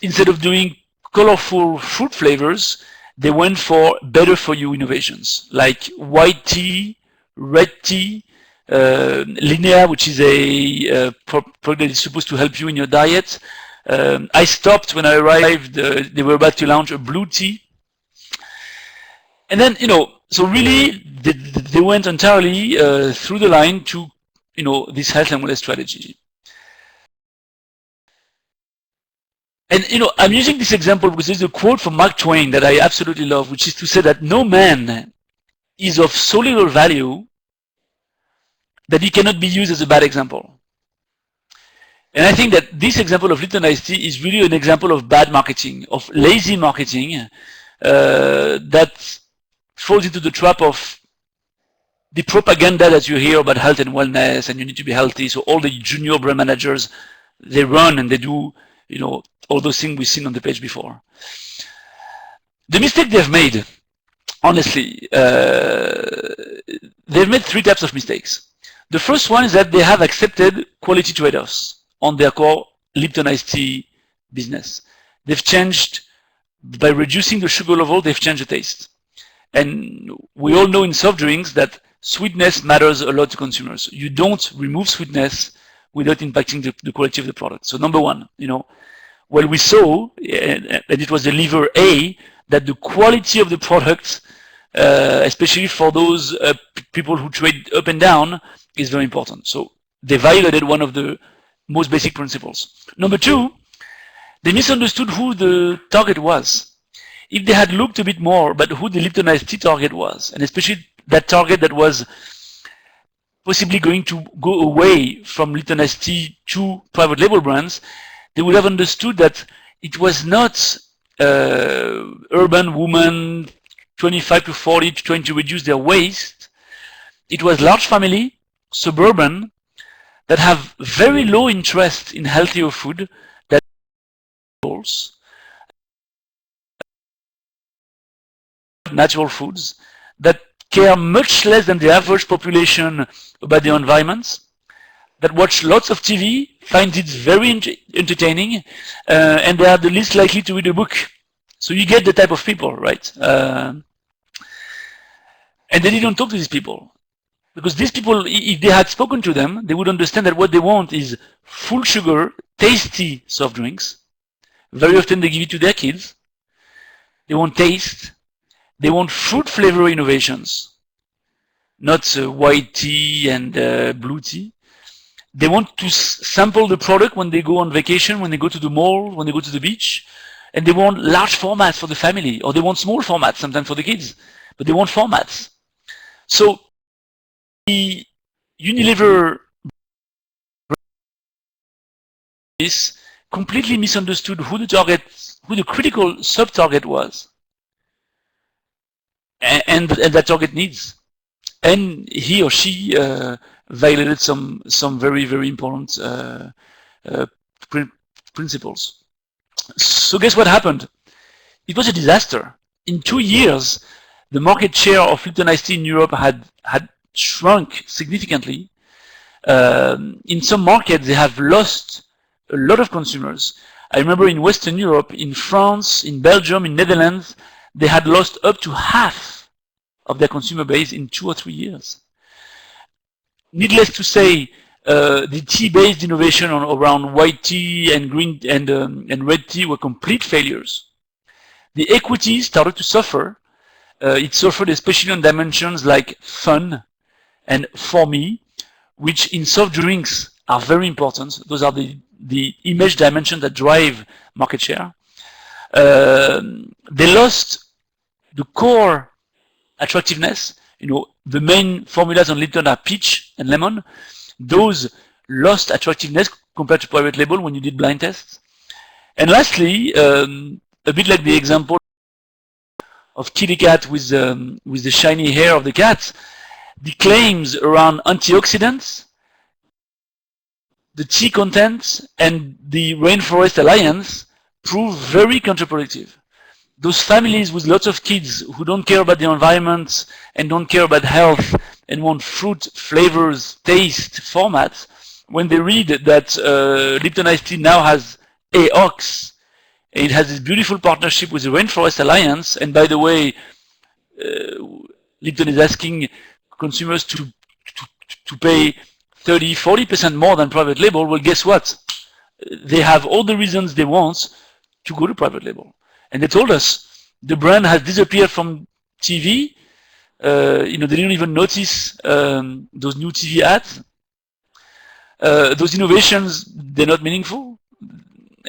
Instead of doing colorful fruit flavors, they went for better for you innovations like white tea, red tea, Linear, which is a product that is supposed to help you in your diet. I stopped when I arrived. They were about to launch a blue tea. And then, so really they went entirely through the line to, this health and wellness strategy. And, I'm using this example because there's a quote from Mark Twain that I absolutely love, which is to say that no man is of so little value that he cannot be used as a bad example. And I think that this example of Lipton iced tea is really an example of bad marketing, of lazy marketing that falls into the trap of the propaganda that you hear about health and wellness and you need to be healthy. So all the junior brand managers, they run and they do, all those things we've seen on the page before. The mistake they've made, honestly, they've made three types of mistakes. The first one is that they have accepted quality trade-offs on their core Lipton iced tea business. They've changed, by reducing the sugar level, they've changed the taste. And we all know in soft drinks that sweetness matters a lot to consumers. You don't remove sweetness without impacting the quality of the product. So number one, well, we saw, and it was the lever A, that the quality of the product, especially for those people who trade up and down, is very important. So they violated one of the most basic principles. Number two, they misunderstood who the target was. If they had looked a bit more about who the Lipton iced tea target was, and especially that target that was possibly going to go away from Lipton iced tea to private label brands, they would have understood that it was not urban women 25 to 40 trying to reduce their waste. It was large family, suburban, that have very low interest in healthier food, that natural foods, that care much less than the average population about the environment, that watch lots of TV, find it very entertaining, and they are the least likely to read a book. So you get the type of people, right? And they didn't talk to these people. Because these people, if they had spoken to them, they would understand that what they want is full sugar, tasty soft drinks. Very often they give it to their kids. They want taste. They want fruit flavor innovations, not white tea and blue tea. They want to sample the product when they go on vacation, when they go to the mall, when they go to the beach. And they want large formats for the family, or they want small formats sometimes for the kids, but they want formats. So the Unilever is completely misunderstood who the critical sub-target was, and that target needs. And he or she violated some very, very important principles. So guess what happened? It was a disaster. In 2 years, the market share of Lipton iced tea in Europe had shrunk significantly. In some markets, they have lost a lot of consumers. I remember in Western Europe, in France, in Belgium, in Netherlands, they had lost up to half of their consumer base in 2 or 3 years. Needless to say, the tea-based innovation around white tea and green and red tea were complete failures. The equity started to suffer. It suffered especially on dimensions like fun and for me, which in soft drinks are very important. Those are the image dimensions that drive market share. They lost the core attractiveness. You know, the main formulas on Lipton are peach and lemon. Those lost attractiveness compared to private label when you did blind tests. And lastly, a bit like the example of Kitty Cat with the shiny hair of the cat, the claims around antioxidants, the tea content, and the Rainforest Alliance prove very counterproductive. Those families with lots of kids who don't care about the environment and don't care about health and want fruit, flavors, taste, formats, when they read that Lipton iced tea now has AOX, it has this beautiful partnership with the Rainforest Alliance, and by the way, Lipton is asking consumers to pay 30-40% more than private label. Well, guess what? They have all the reasons they want to go to private label. And they told us the brand has disappeared from TV. They didn't even notice those new TV ads. Those innovations, they're not meaningful.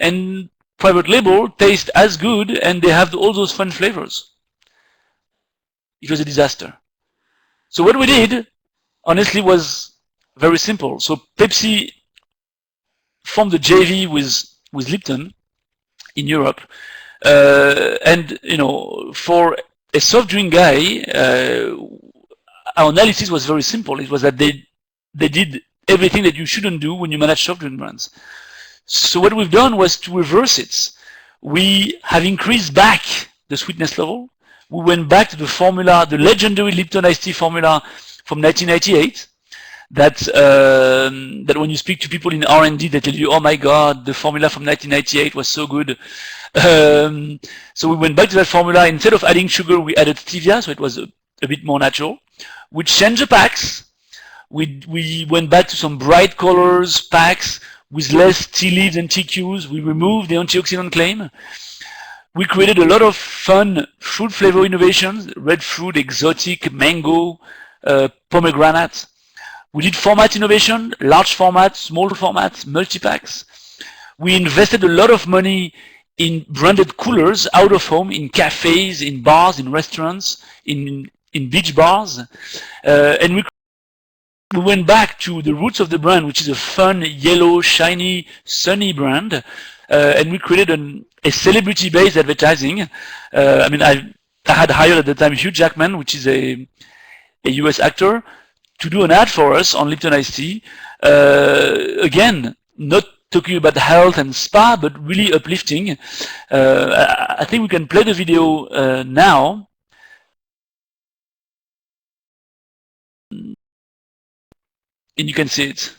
And private label tastes as good, and they have all those fun flavors. It was a disaster. So what we did, honestly, was very simple. So Pepsi formed a JV with Lipton in Europe. And for a soft drink guy, our analysis was very simple. It was that they did everything that you shouldn't do when you manage soft drink brands. So what we've done was to reverse it. We have increased back the sweetness level. We went back to the formula, the legendary Lipton iced tea formula from 1998. That when you speak to people in R&D, they tell you, oh my God, the formula from 1998 was so good. So we went back to that formula. Instead of adding sugar, we added stevia, so it was a bit more natural. We changed the packs. We went back to some bright colors packs with less tea leaves and TQs. We removed the antioxidant claim. We created a lot of fun fruit flavor innovations, red fruit, exotic, mango, pomegranate. We did format innovation, large formats, small formats, multi-packs. We invested a lot of money in branded coolers out of home, in cafes, in bars, in restaurants, in beach bars. And we went back to the roots of the brand, which is a fun, yellow, shiny, sunny brand. And we created a celebrity-based advertising. I had hired at the time Hugh Jackman, which is a US actor, to do an ad for us on Lipton iced tea. Again, not talking about health and spa, but really uplifting. I think we can play the video now. And you can see it.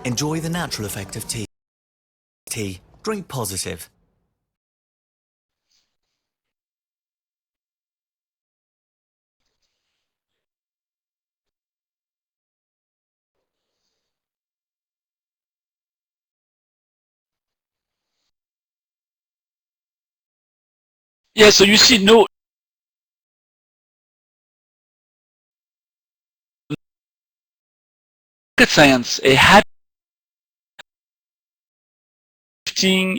Enjoy the natural effect of tea. Drink positive. Yeah, so you see, no rocket science, a happy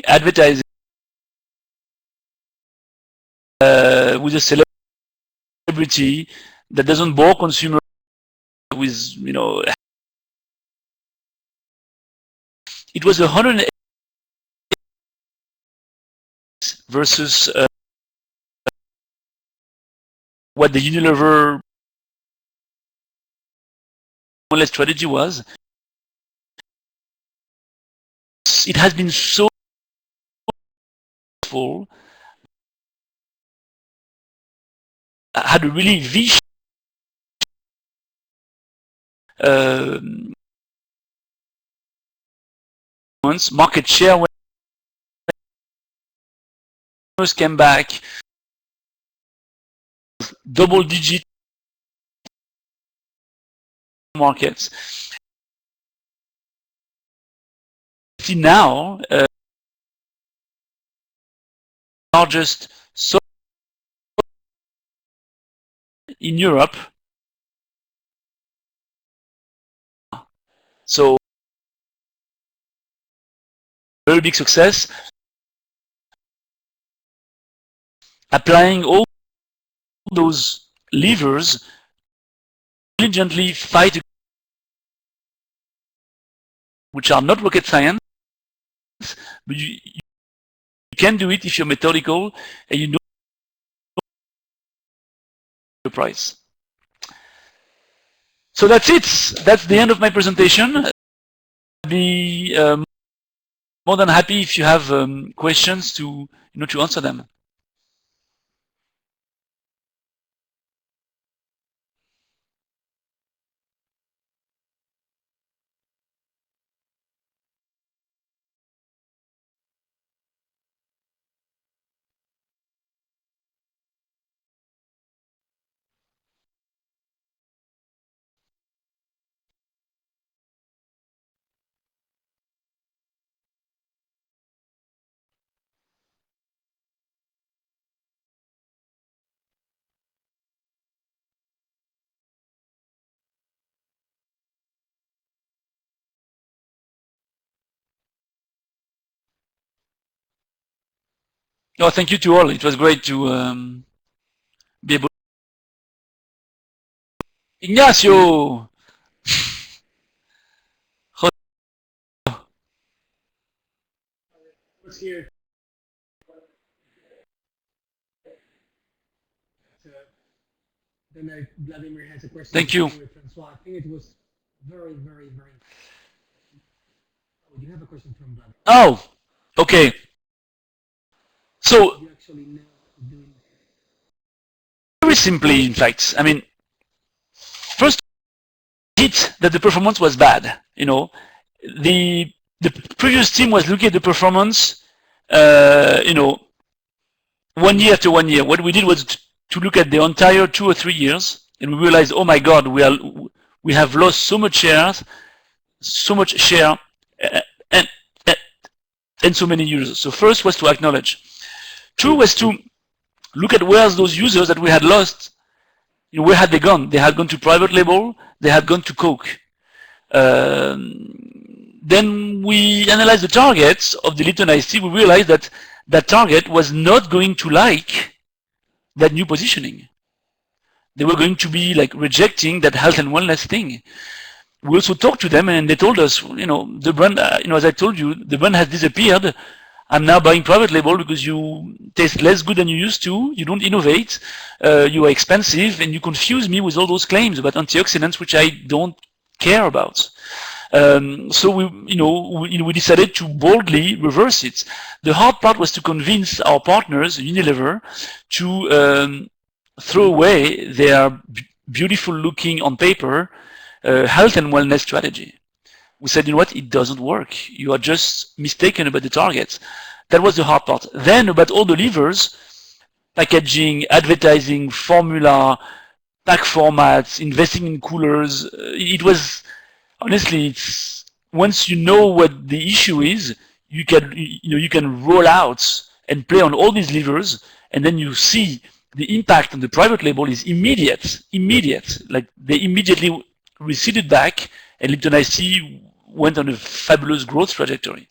advertising with a celebrity that doesn't bore consumers with, it was 108 versus what the Unilever strategy was. It has been so successful, had a really V market share when came back, double-digit markets. See now, largest soap in Europe. So very big success. Applying all those levers, diligently fight, which are not rocket science, but you can do it if you're methodical and you know the price. So that's it. That's the end of my presentation. I'll be more than happy if you have questions to answer them. No, thank you to all. It was great to be able. Ignacio. Here. Then Vladimir has a question. Thank you. With Francois. I think it was very, very, very. Oh, you have a question from Vladimir. Oh, okay. So, you actually know doing very simply, in fact, I mean, first hit that the performance was bad. The previous team was looking at the performance, 1 year to 1 year. What we did was to look at the entire 2 or 3 years, and we realized, oh my God, we have lost so much share, and so many users. So first was to acknowledge. Two was to look at where's those users that we had lost. Where had they gone? They had gone to private label. They had gone to Coke. Then we analyzed the targets of the Lipton iced tea. We realized that that target was not going to like that new positioning. They were going to be like rejecting that health and wellness thing. We also talked to them and they told us, the brand, as I told you, the brand has disappeared. I'm now buying private label because you taste less good than you used to. You don't innovate. You are expensive, and you confuse me with all those claims about antioxidants, which I don't care about. So we decided to boldly reverse it. The hard part was to convince our partners, Unilever, to throw away their beautiful looking on paper health and wellness strategy. We said, you know what, it doesn't work. You are just mistaken about the targets. That was the hard part. Then about all the levers, packaging, advertising, formula, pack formats, investing in coolers, it was, honestly, it's, once you know what the issue is, you can roll out and play on all these levers, and then you see the impact on the private label is immediate. Like they immediately receded back, and Lipton iced tea went on a fabulous growth trajectory.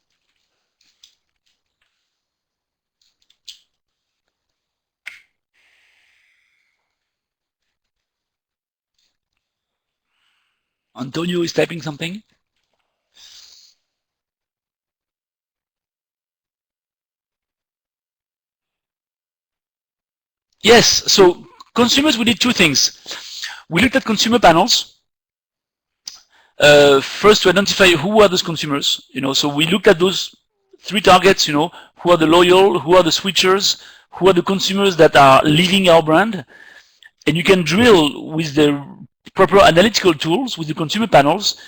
Antonio is typing something. Yes, so consumers, we did two things. We looked at consumer panels. First, to identify who are those consumers. So we looked at those three targets. Who are the loyal, who are the switchers, who are the consumers that are leaving our brand, and you can drill with the proper analytical tools with the consumer panels.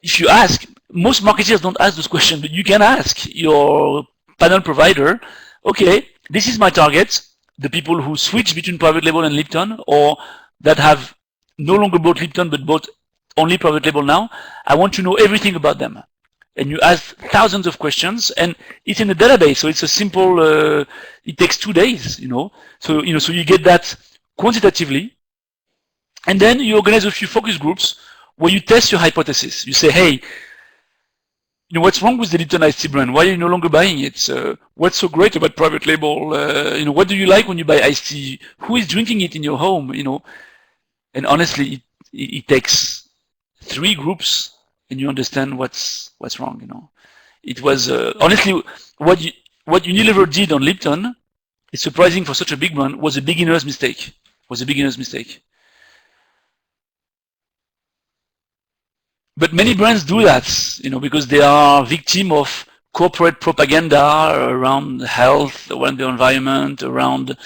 If you ask, most marketers don't ask those questions, but you can ask your panel provider, okay, this is my target, the people who switch between private label and Lipton, or that have no longer bought Lipton but bought only private label now. I want to know everything about them. And you ask thousands of questions, and it's in the database, so it's a simple, it takes 2 days, So, so you get that quantitatively, and then you organize a few focus groups where you test your hypothesis. You say, hey, what's wrong with the Lipton iced tea brand? Why are you no longer buying it? What's so great about private label? What do you like when you buy iced tea? Who is drinking it in your home? And honestly, it takes 3 groups, and you understand what's wrong. It was honestly what Unilever did on Lipton. It's surprising for such a big brand. Was a beginner's mistake. But many brands do that, because they are victim of corporate propaganda around health, around the environment, around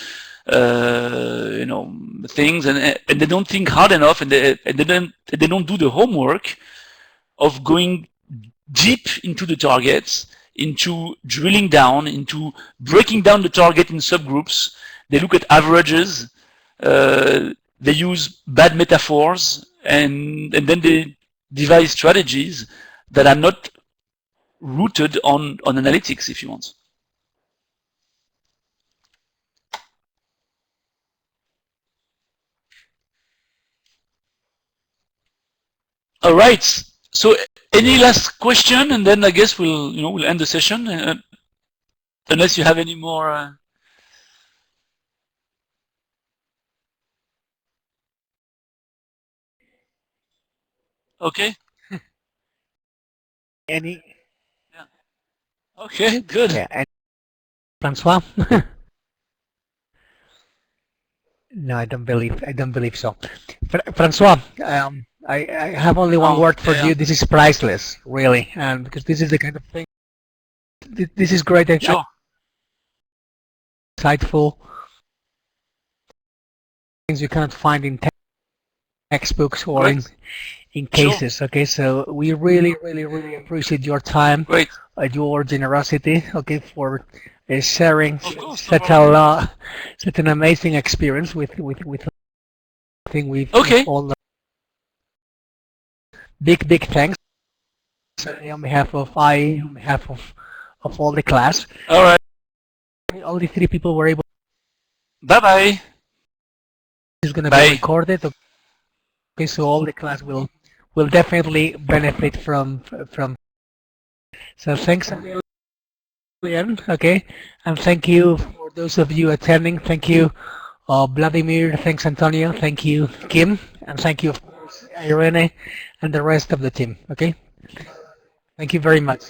things, and they don't think hard enough, and they don't do the homework of going deep into the targets, into drilling down, into breaking down the target in subgroups. They look at averages. They use bad metaphors, and then they devise strategies that are not rooted on analytics, if you want. All right. So, any last question, and then I guess we'll end the session, unless you have any more. Okay. Any? Yeah. Okay. Good. Yeah. And Francois? No, I don't believe so. Francois, I have only one word for you. This is priceless, really, and because this is the kind of thing. This is great and Sure. insightful things you cannot find in textbooks or in cases. Sure. Okay, so we really appreciate your time, Great. Your generosity. Okay, for sharing such an amazing experience with I think we've all big thanks on behalf of all the class. All right. Only 3 people were able. Bye-bye. It's going to Bye. be recorded. Okay, so all the class will definitely benefit from. So thanks again, okay, and thank you for those of you attending. Thank you, Vladimir. Thanks, Antonio. Thank you, Kim, and thank you, of course, Irene, and the rest of the team. Okay, thank you very much.